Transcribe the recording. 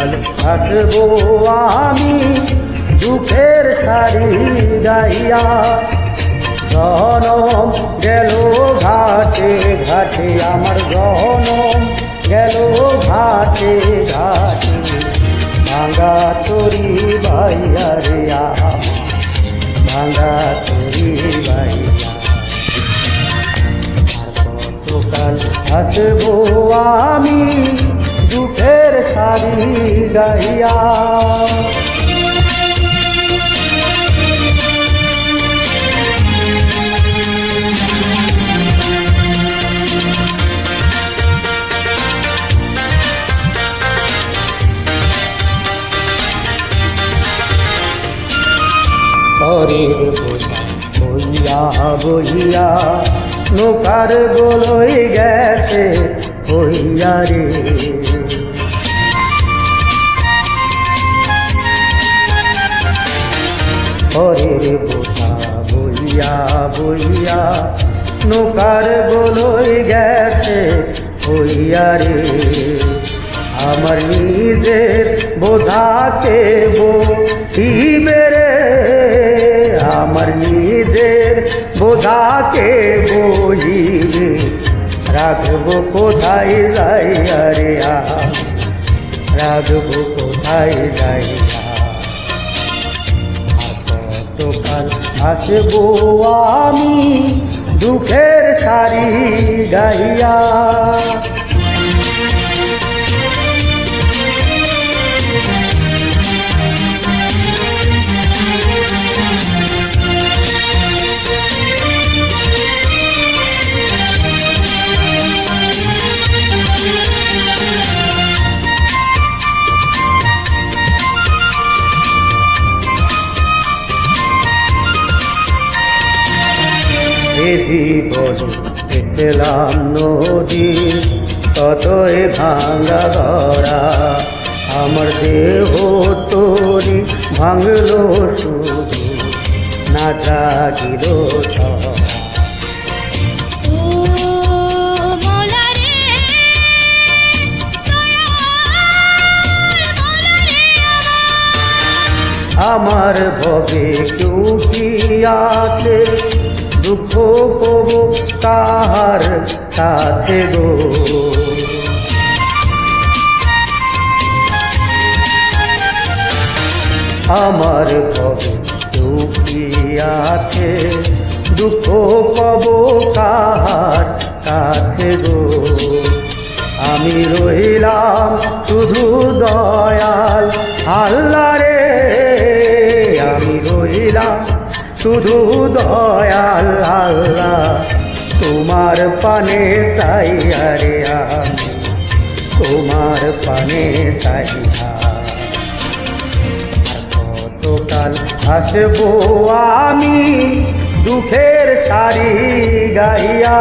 কতকাল থাকবো আমি দুঃখের সারি গাইয়া। জনম গেল ঘাটে ঘাটে আমার জনম গেল ঘাটে ঘাটে ভাঙা তরি ভাইয়া রে ভাঙা তরি ভাইয়া। কতকাল থাকবো আমি দুঃখের সারি গাইয়া। পরের বোঝা বইয়া বইয়া নৌকার গোলই গেছে হইয়া রে। পরের বোঝা বইয়া বইয়া নৌকার গোলই গেছে হইয়া রে। আমার নিজের বোঝাকে বহিবে রে, আমার নিজের বোঝাকে বহিবে রাখবো কোথায় যাইয়া রে রাখবো কোথায় যাইয়া। কতকাল আসবো আমি দুঃখের সারি গাইয়া। জীবন দেখলাম নদী কতই ভাঙা গড়া, আমার দেহ তোরি ভাঙলো শুধু না জাগিল ছড়া। আমার ভবে কেউ কি আছে দুঃখ কব কাহার সাথে গো। আমার ভবে কেউ কি আছে দুঃখ কব কাহার সাথে গো। আমি রইলাম শুধু দয়াল আল্লাহ রে, আমি রইলাম শুধু দয়াল আল্লাহ তোমার পানে চাইয়া রে আমি তোমার পানে চাইয়া। কতকাল আসবো আমি দুঃখের সারি গাইয়া।